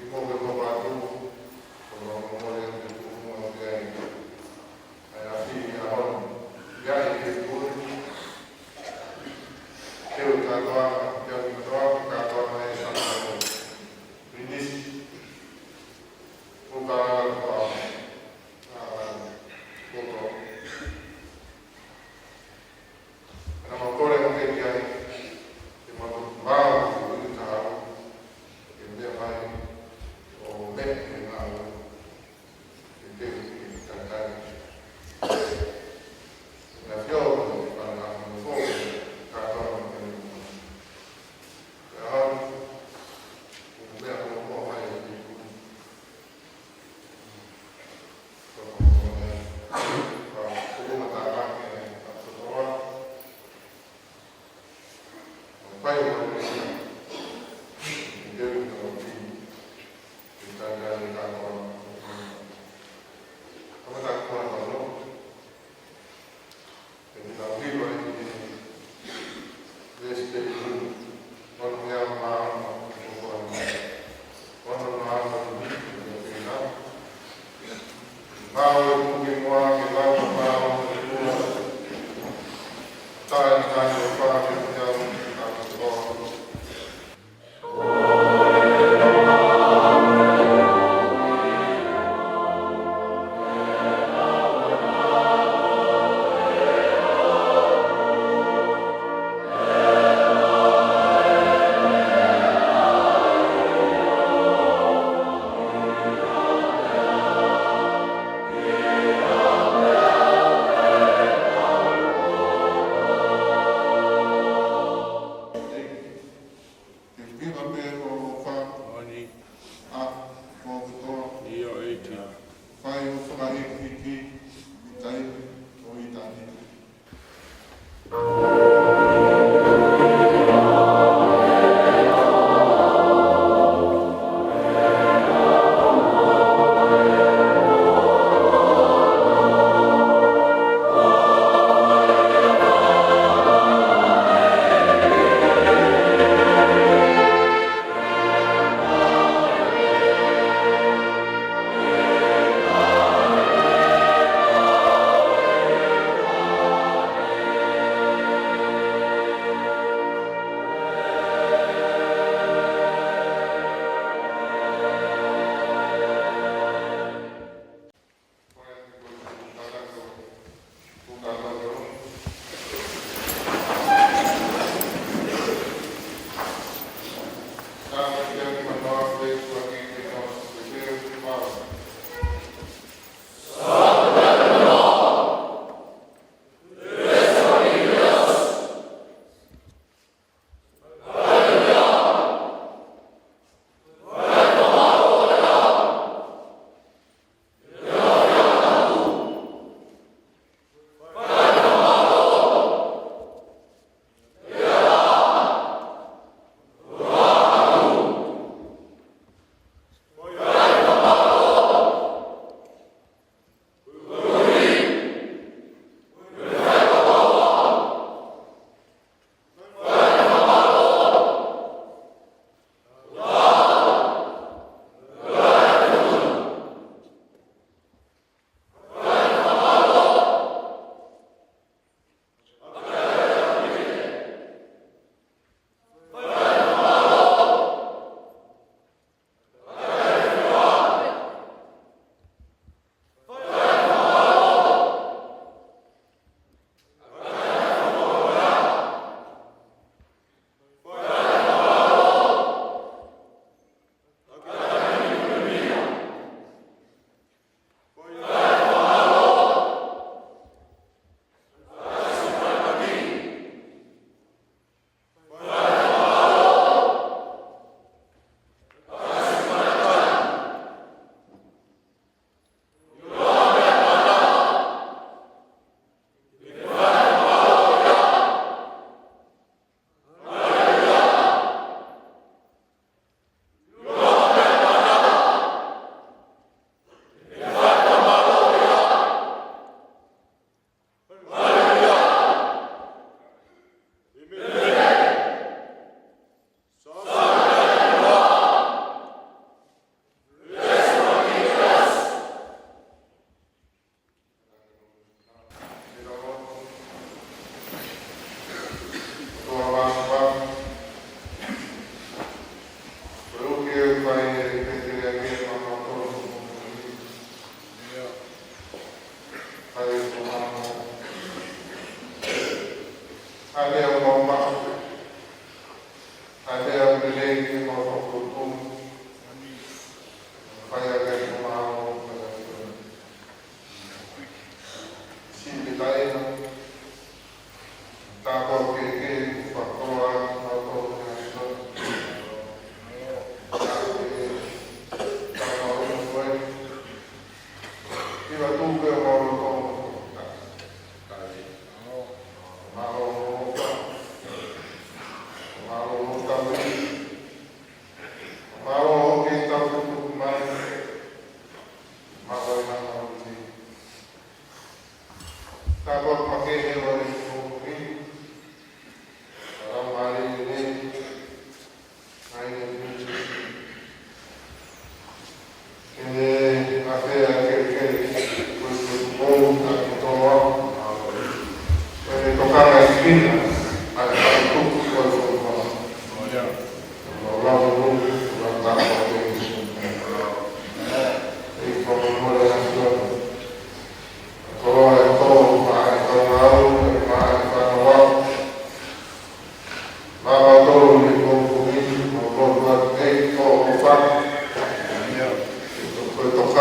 Semoga membantu orang-orang yang berhubungan dengan afi ahon gai itu eu katoa na sama brindis bukan foto nama kore mungkin gai yang mau mau itu tahu yang dia main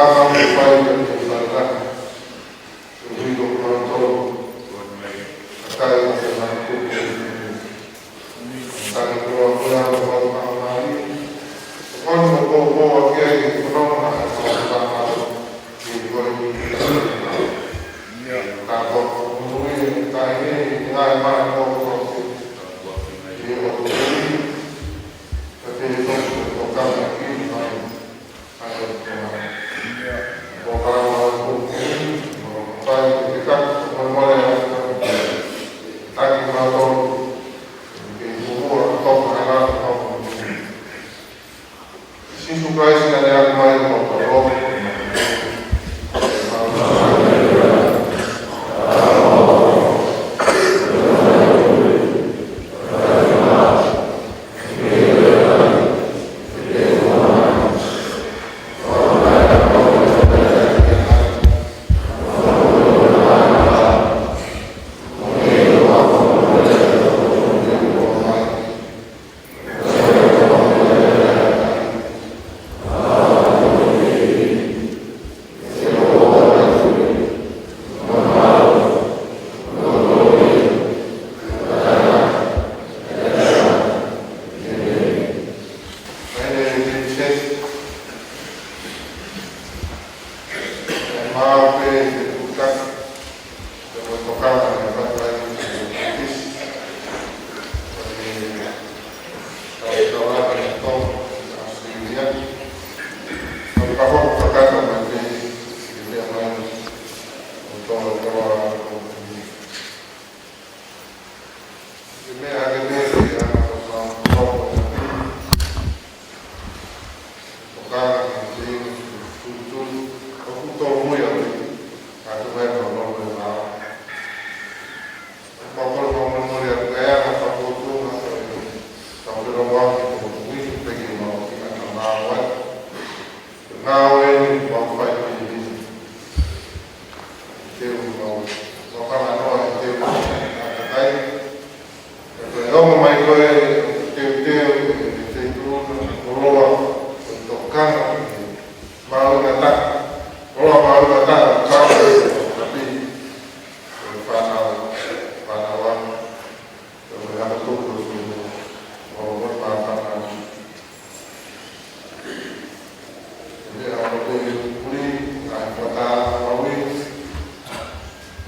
pertama upaya dan kesalahan hidup menonton terkait dengan hukum tentang keluarga orang lain. Kon bawa kiai penolong sama di boleh takut mungkin tak ini nggak mana kau di waktu ini tapi itu bukan lagi ada bukan mungkin saya kita memulai lagi atau di buku atau anak atau Sisu Christ na yang main motor.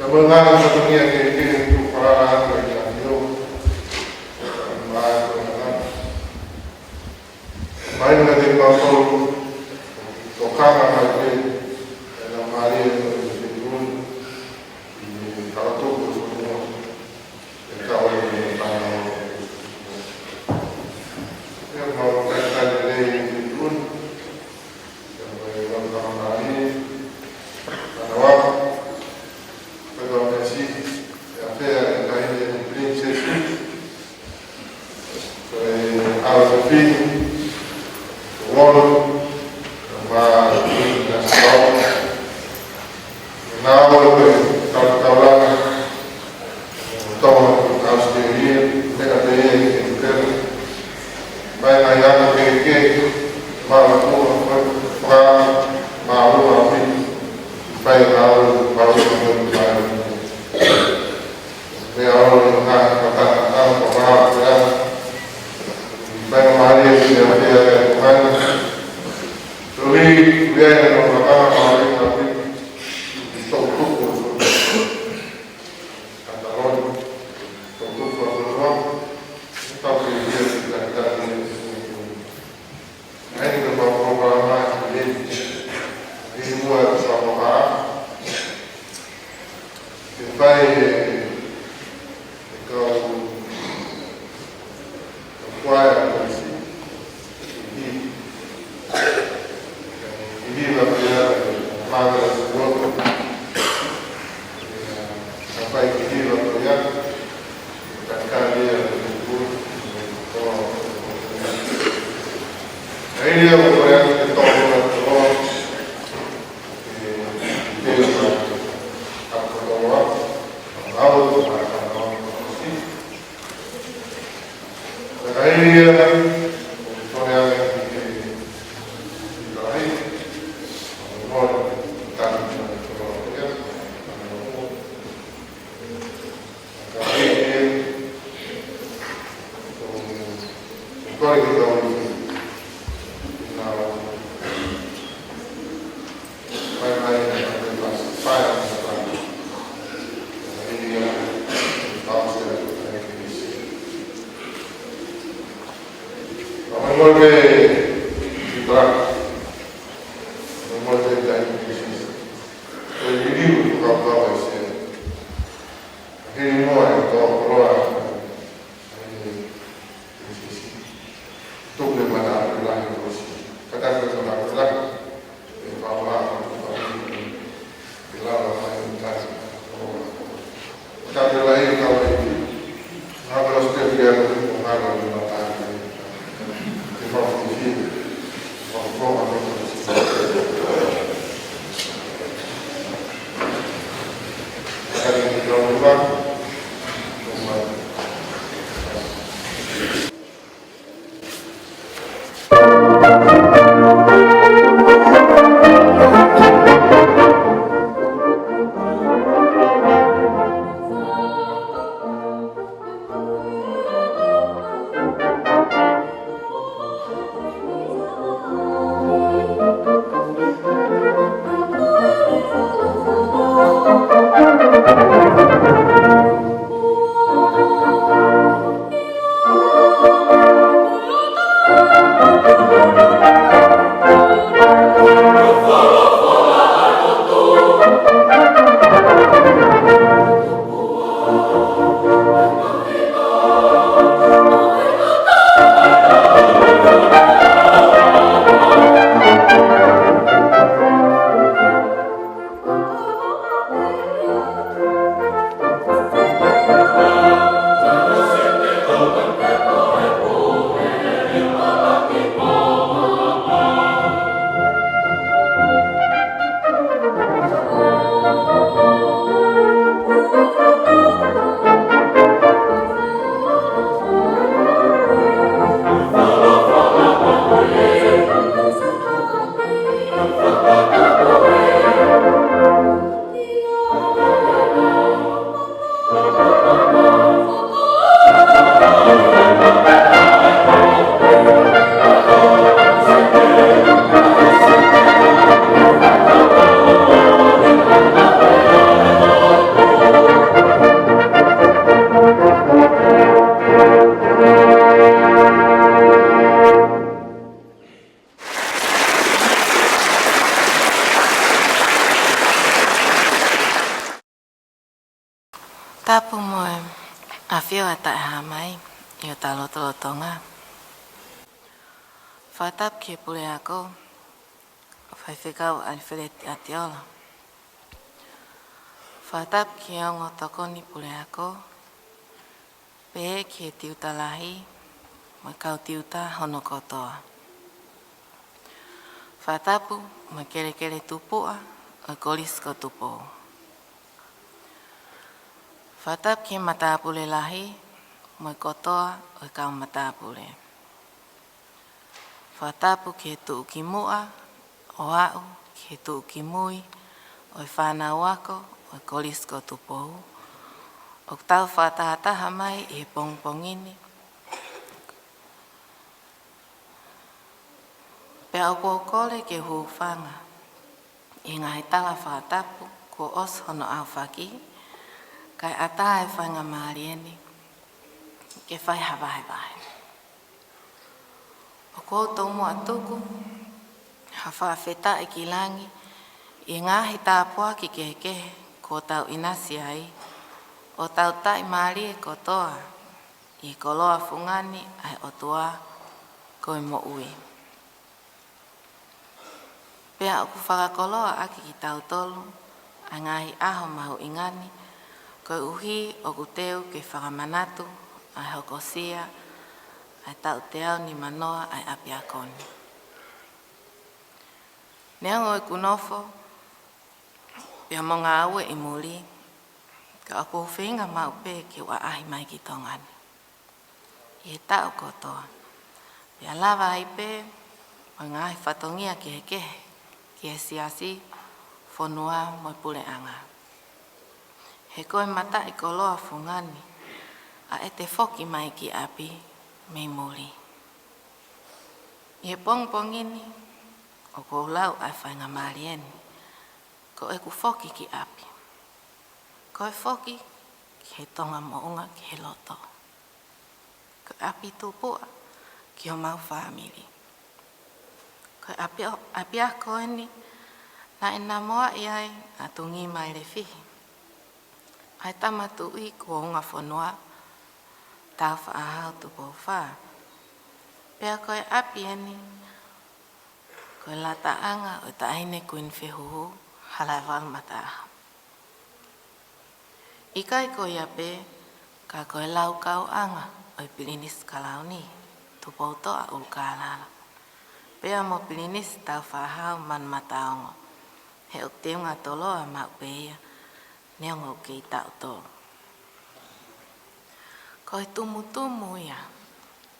Mengenai dunia ini untuk para yang hidup, main dengan pasal tokangan lagi dalam hari itu kalau tu semua kita oleh tanah yang mau kita dari itu yang dalam hari tanah Tapu moe afio ata hamai yo talo tonga. Fatap ke pule ako faifekau alfred atiola. Fatap ke ongo tokoni pule ako pe ke tiuta lahi makau tiuta hono kotoa. Fatapu makele tupua kolis ko tupo. Fatap ke mata pule lahi, moi kotoa o kau mata pule. Fatapu ke tu kimua, o au ke tu kimui, o whana wako, o kolis ko tupohu. O tau whatahataha mai e pongpongini. Pea o kole ke huwhanga. I ngahi tala whatapu ko os hono au whaki. Kai atae whanga maarieni, ke whai hawai. O koutou mua tuku, hawha wheta e ki langi, i ngahi tāpua ki kehe, ko tau inasi ai, o tau tai maari e kotoa, i koloa fungani ai o tua koe mo ui. Pea o ku whakakoloa aki ki tau tolu, a ngahi aho mahu ingani, koe uhi o kuteu ke whakamanatu, ai hokosia, ai tau te au ni manoa ai apiakoni. Neango e kunofo, pia monga aue i muri, ka opo whenga mau pe ke wa ahi mai ki tongani. I tau kotoa, pia lava ai pe, o ngahi whatongia ke kehe, ki e siasi whanua mo pule anga. He koe mata i ko loa fungani, a e te foki mai ki api mei muli. I he pongpongini, o ko lau ai whainga marieni, ko e ku foki ki api. Ko e foki ki he tonga mounga ki he loto. Ko api tupua ki o mau whamiri. Ko api a koe ni, na e na moa i ai a tungi mai le fihi. Ai tamatu i kua unga whanua, tau whaahau tupo whaa. Pea koe api eni, koe lata anga o ta aine kuin whihuhu, halai wang mata aha. Ikai koe ape, ka koe lau kau anga, oi pilinis kalau ni, tupo toa ulkalala. Pea mo pilinis tau whaahau man mataongo. He o te unga toloa mau peia, neongo ki tau tolo. Ko e tumu ia,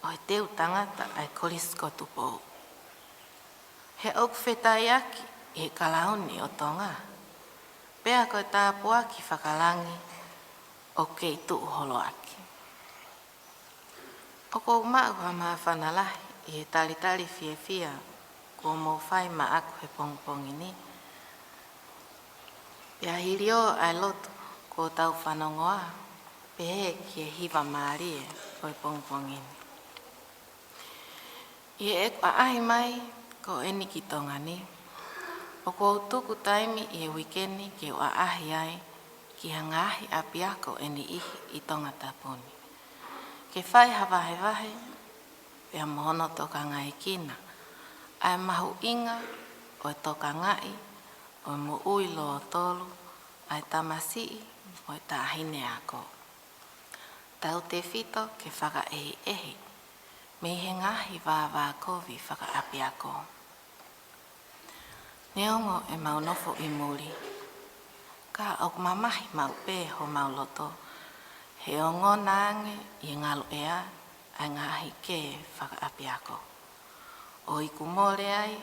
o e teu tangata ai kolisko tupo. He ok whetai aki, i he kalauni o tonga. Pea ko e tāpua ki whakalangi, o kei tuu holo aki. O kou mau ha maa whanalahi, i he talitali fia, kua mou whai ma aku he pongpongi ni. Pea hirio ai lotu, ko tau whanongoa, pehe ki e hiva maarie, o e pongpongini. I e kwa ahi mai, ko eni ki tonga ni, o ko tuku taimi i e wikeni ki o ahi ai, ki hangahi api ako eni ihi i tonga tapuni. Ke whai hawahe, pea mohono toka ngai kina, ai mahu inga, o e toka ngai, o e mo ui loa tolu, ai tamasii, o e tahine ako. Tau te fito ke whaka ehi, me he ngahi wā kovi whaka api ako. Neongo e mau nofo i muri, ka au mamahi mau pē ho mau loto, he ongo nange i ngalo ea, ai ngahi ke whaka api ako. O i kumore ai,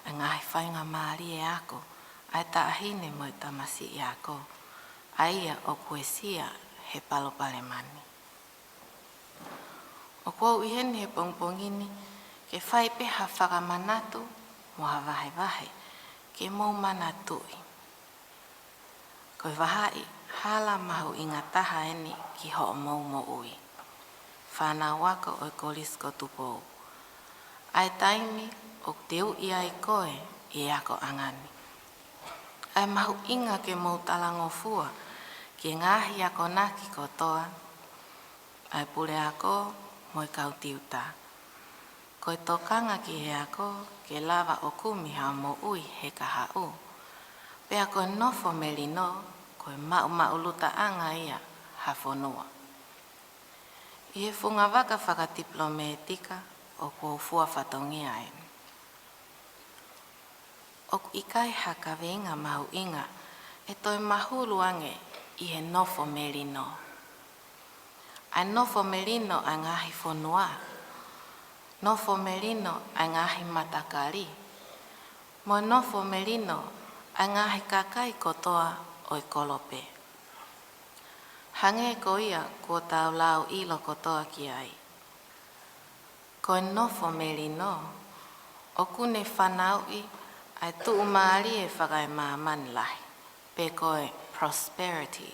ai ngahi whainga maari e ako, ai tahine mo i tamasi i ako, aia o kuesia he palopale mani. O kou iheni he pongpongini, ke whai peha whakamanatu, mo ha vahe, ke mou manatui. Koe wahai, hala mahu inga taha eni ki ho mou mo ui. Whana wako o kolisko tupou. Ai taimi, o teu ia i koe, i ako angani. Ai mahu inga ke mou talango fua, ki ngahi ako naki kotoa, ai pule ako, moi kau tiuta. Koe tokanga ki he ako, ke lava o kumi hao mo ui he kaha u. Pea koe nofo melino, koe mau luta anga ia ha whanua. I he whunga waka whakatiplometika, o kua fua whatongia e. O ikai haka venga mahu inga, e toi mahulu ange i he nofo melino. Ai nofo melino a ngahi whanua. Nofo melino a ngahi matakari. Mo nofo melino a ngahi kakai kotoa o i kolope. Hange ko ia ko tau lau ilo kotoa ki ai. Ko nofo melino, o kune whanau i ai tuu maari e whakai maaman lahi. Pe koe prosperity.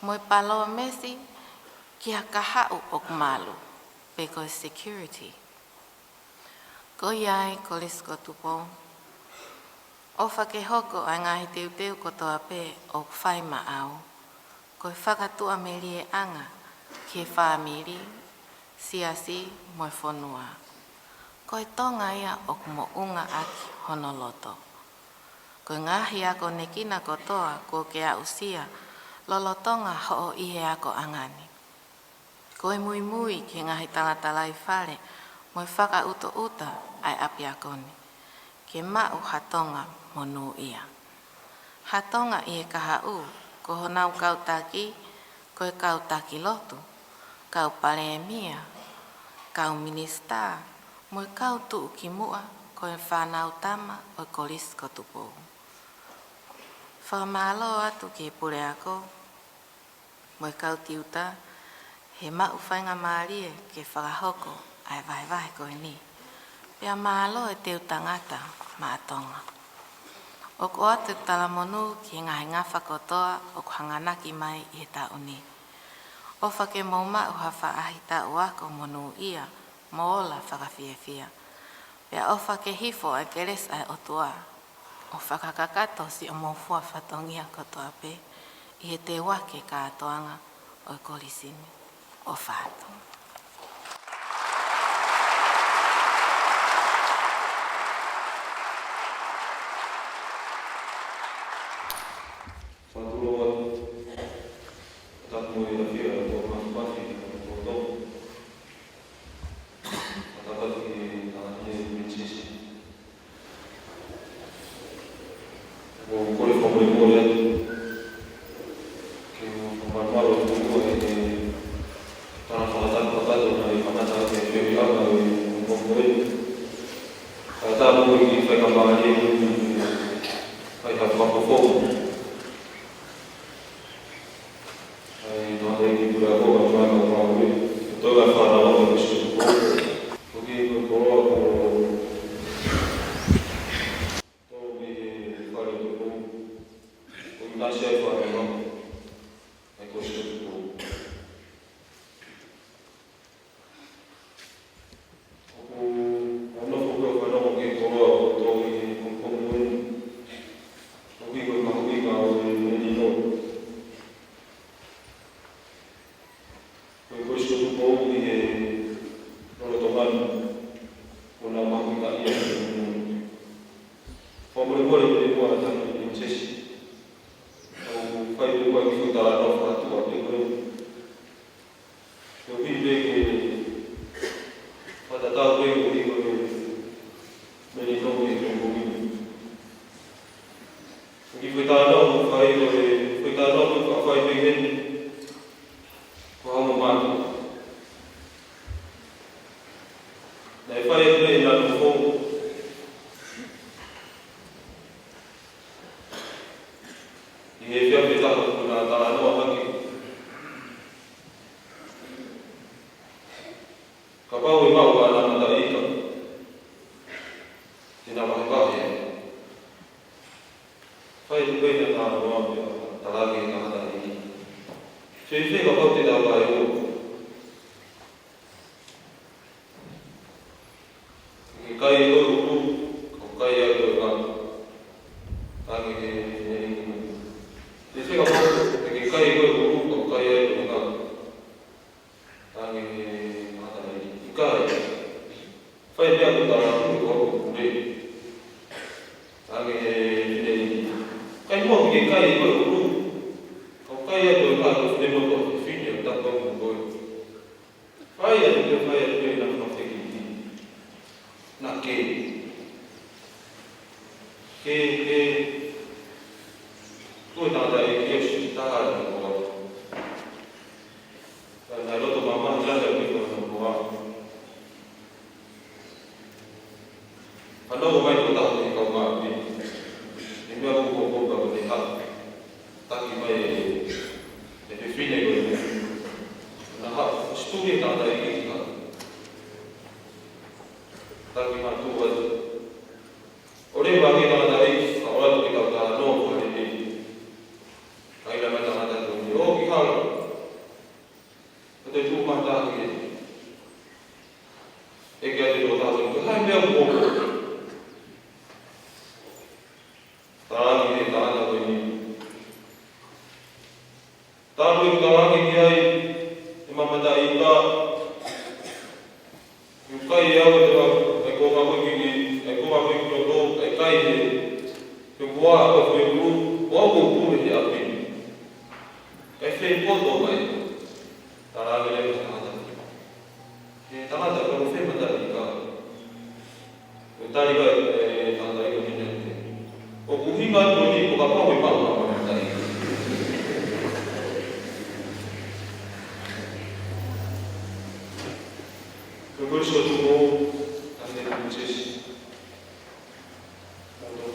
Moi palo mesi, ki ha kahau o kumalu, pe koe security. Ko iai kolisko tupo, o whake hoko ai ngahi teu kotoa pe o whai maau, koe whakatua melie anga ki he whamiri, siasi moi whanua. Koe tonga ia o kumo unga aki honoloto. Koe ngahi ako nekina kotoa ko ke a usia, lolotonga ho ihe ako angani. Koe mui ki ngahi talatalai whare, moi whaka uta ai api akoni. Ke mau hatonga monu ia. Hatonga i e kaha u, ko honau kau taki, koe kau taki lotu, kau paremia, kau minista, moi kau tuu ki mua, ko e whanau tama o kolis ko tupo. Whamalo atu ke pure ako, mo e kautiuta, he mau whainga maari e ke whakahoko ai vai ko e ni. Pea malo e teu tangata maatonga. O ko atu tala monu ki ngahi ngā whakotoa o ko hanganaki mai i he tau ni. O whake mauma o hawha ahi tau ako monu ia, mo ola whakawhiawhia. Pea o whake hifo e keres ai o tua. O whakakakato si o mofua whatongia kotoa pe, i he te wake kātoanga o kolisini o whātu.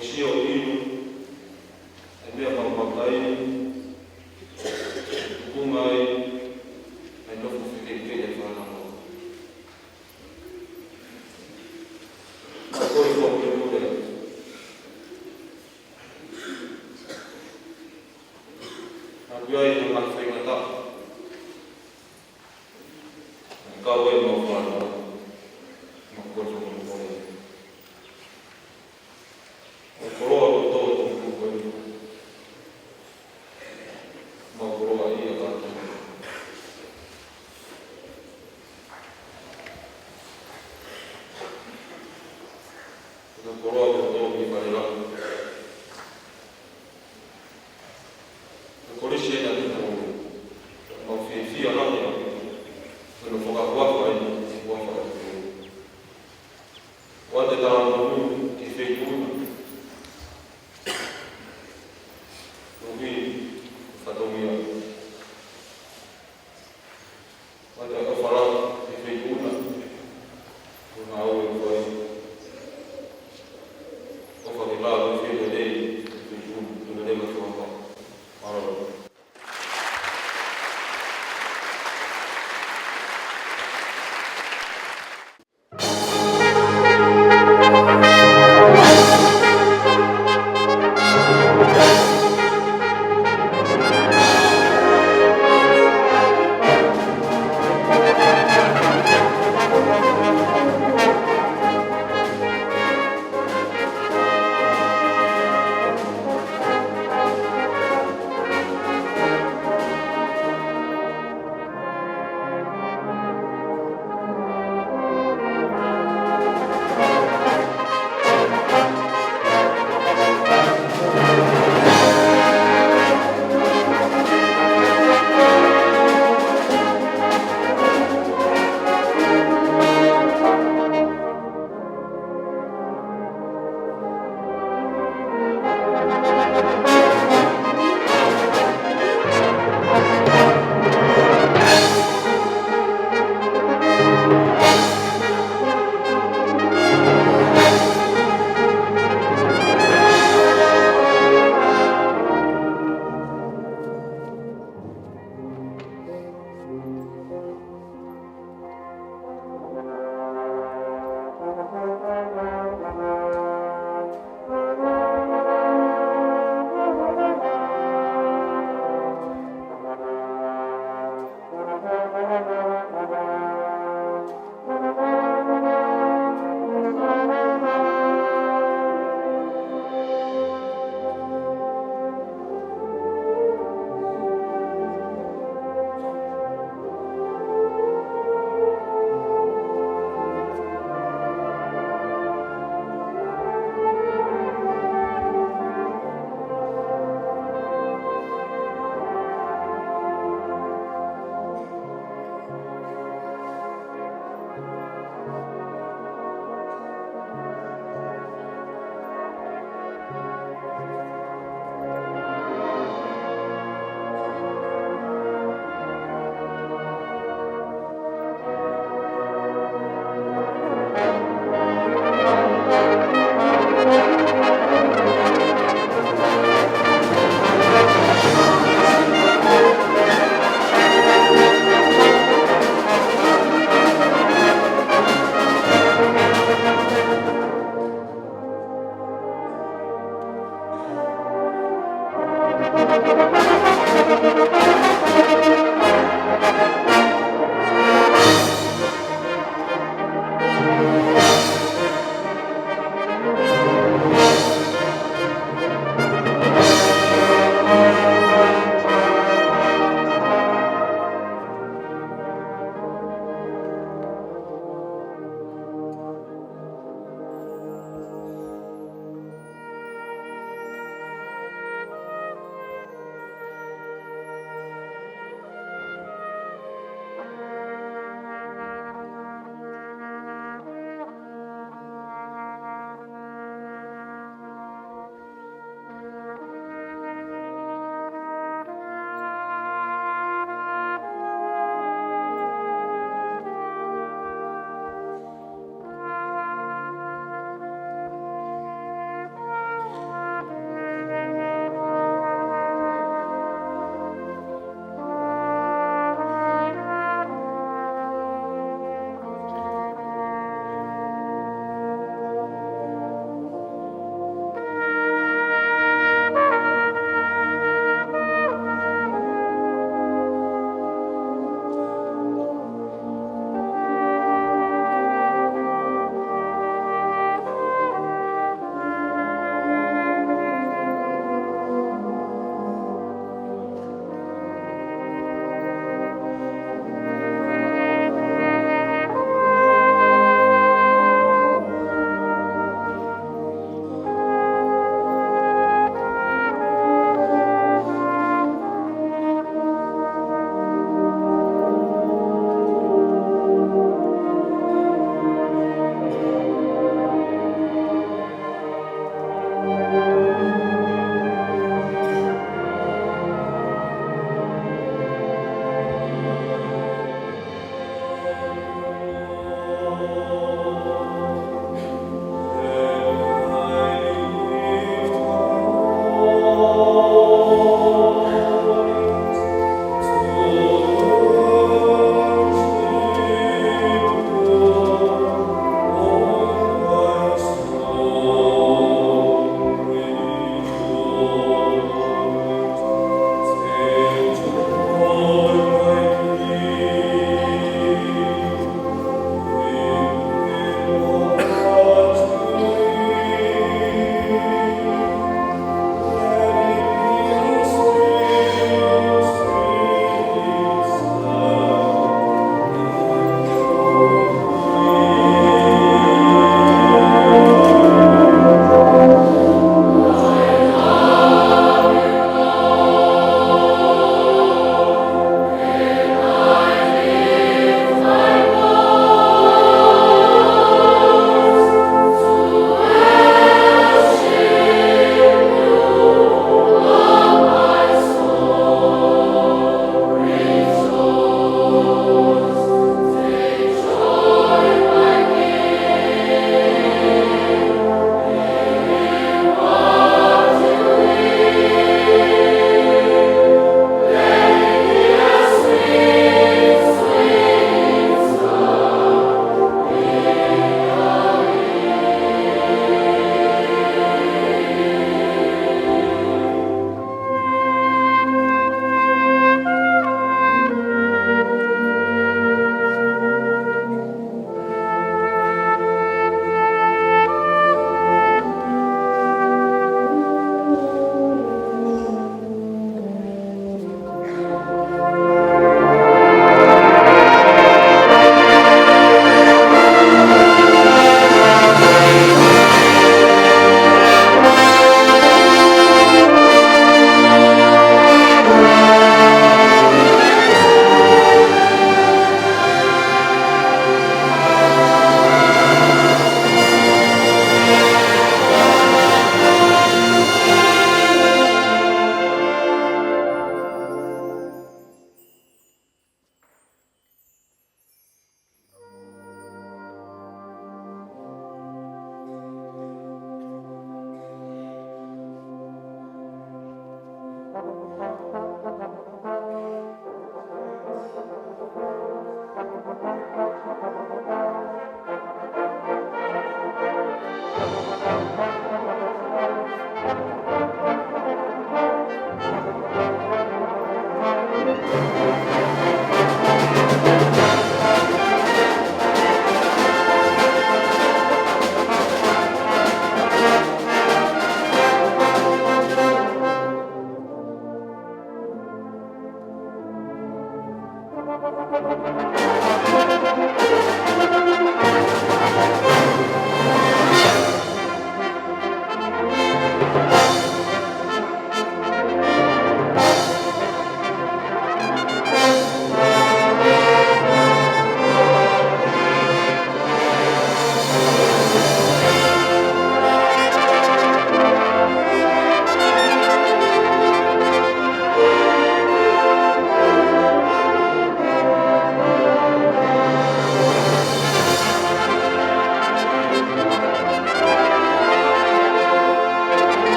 kishia udinu, endea mampakai, kumai, na ndofu fikiri fana mo. Akoi kwa mwenye Nabiai ni mafai mata. Kau yang mau fana, makoi kwa mwenye. Makoroa kutoa kumukoi. Makoroa iya kata. Makoroa kutoa kumukoi. Korishe na kitu mafifia nani tunafoka kwa ni kwa wate tamu kifeikuna ndio fatomia wate afara kifeikuna tunao kwa kwa kibao kifeikuna tunadema kwa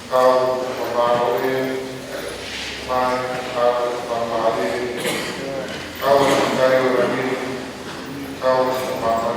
kau pemawe, mai kau pemawe, kau kayu rami, kau semangat.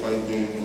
Fighting